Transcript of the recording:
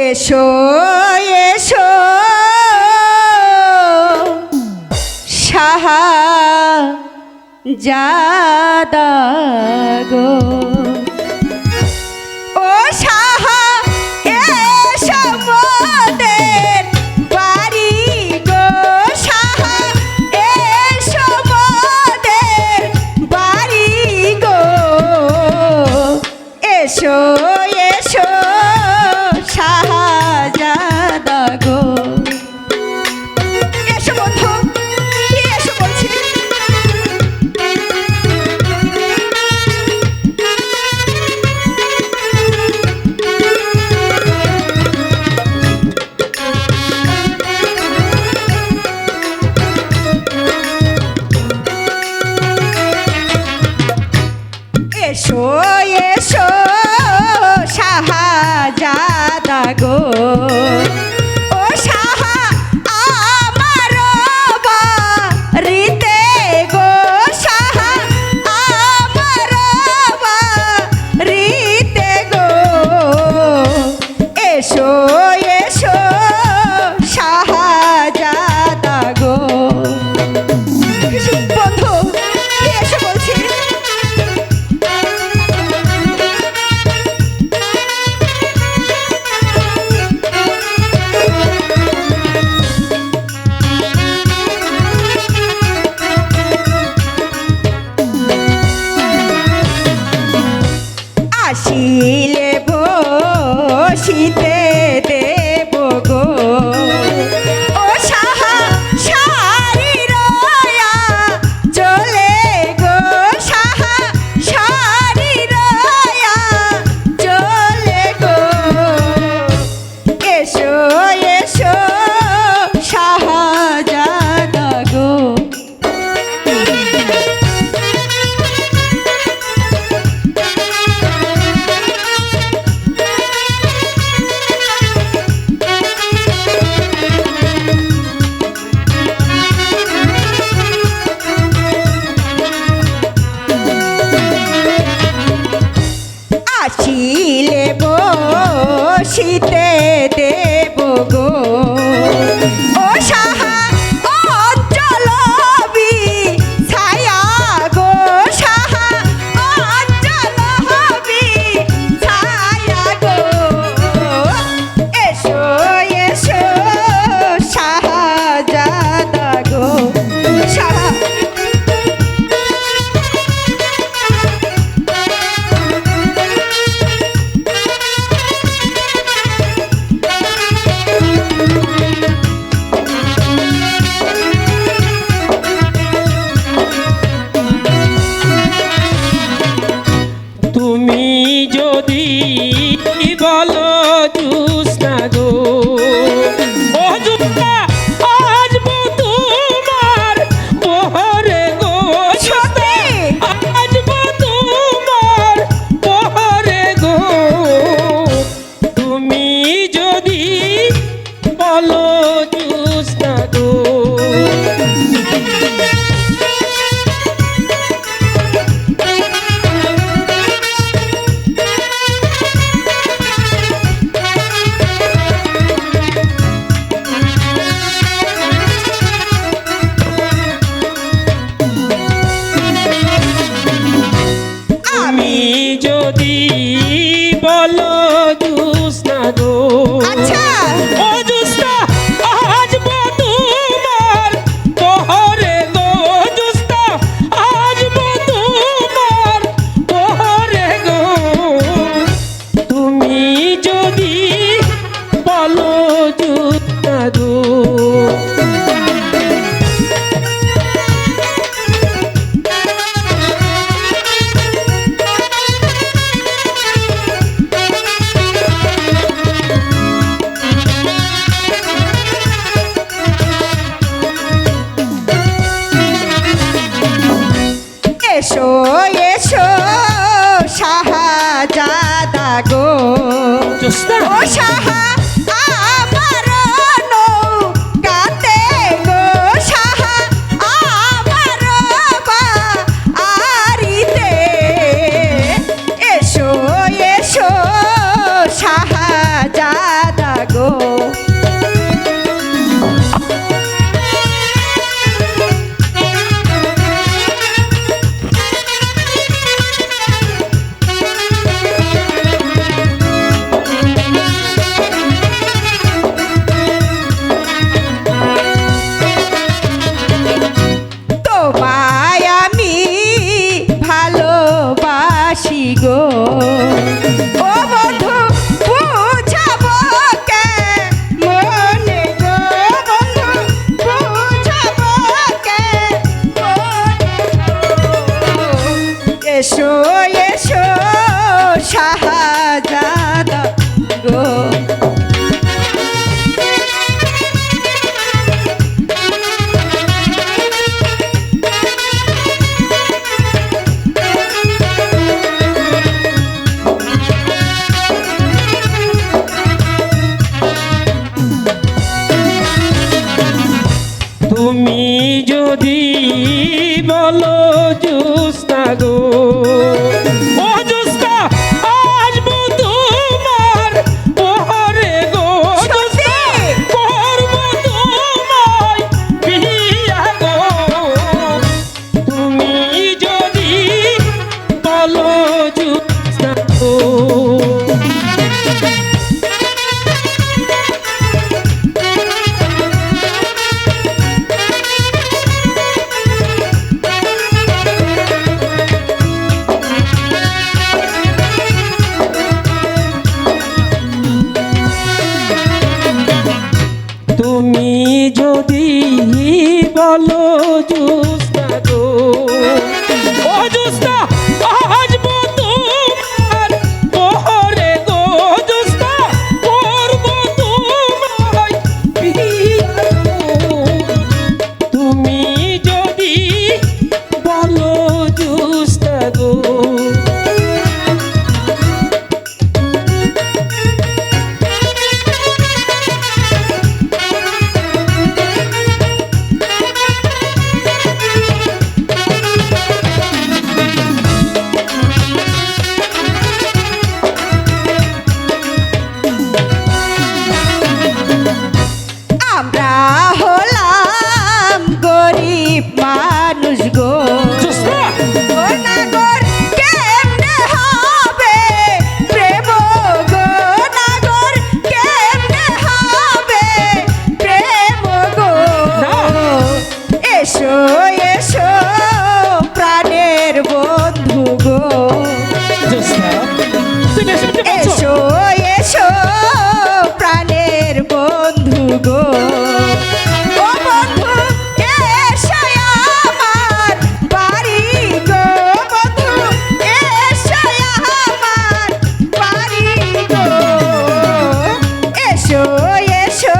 এসো এসো শাহজাদা গো, ও শাহা এসো মোদের বাড়ি গো, শাহা এসো মোদের বাড়ি গো, এসো এসো শাহজাদা গো। এসো বন্ধু, এসো বলছি। এসো এসো শাহজাদা গো, ও শাহা আমার বাড়িতে গো, শাহা আমার বাড়িতে গো, এসো এসো শাহজাদা গো। বন্ধু এসো বলছি। আসিলে বসিতে দেব গো, ও শাহা সারি রয়া চলে গো, শাহা সারি রয়া চলে গো, এসো এসো শাহজাদা গো। আসিলে বসিতে দেব গো, ও শাহা অঞ্চল ছায়া গো, শাহা অঞ্চল ছায়া গো, এসো এসো শাহজাদা গো, শাহা। তুমি যদি বলো জুস্না গো, ও জুস্না আসবো তোমার বহরে গো, আসবো তোমার বহরে গো, তুমি যদি বলো জুস্না গো। যদি বলো জুস্না গো, আচ্ছা ও জুস্না আসবো তোমার বহরে গো, জুস্না আসবো তোমার বহরে গো, তুমি যদি বলো জুস্না গো। ও বন্ধু বুঝাবো কে মনে গো বন্ধু বুঝাবো কে মনে এসো এসো শাহজাদা গো তুমি যদি বলো জুস্তা গো ও জুস্তা আসবো তোমার ওহরে গো জুস্তা করবো তোমায় বিয়া গো তুমি যদি বলো জুস্তা গো তুমি যদি বলো জুস্তা গো ও জুস্তা আসবো তোমার ওহরে গো জুস্তা করবো তোমায় বিয়া গো তুমি যদি বলো জুস্তা গো আমরা হলাম গরিব মানুষ গো জুস্তা ও নাগর কেমনে হবে প্রেম গো নাগর কেমনে হবে প্রেম গো না। এসো এসো প্রাণের বন্ধু গো জুস্তা তুমি শুনতে পাচ্ছ এসো এসো প্রাণের বন্ধু গো ও বন্ধু এসো আমার বাড়ি গো বন্ধু এসো আমার বাড়ি গো এসো এসো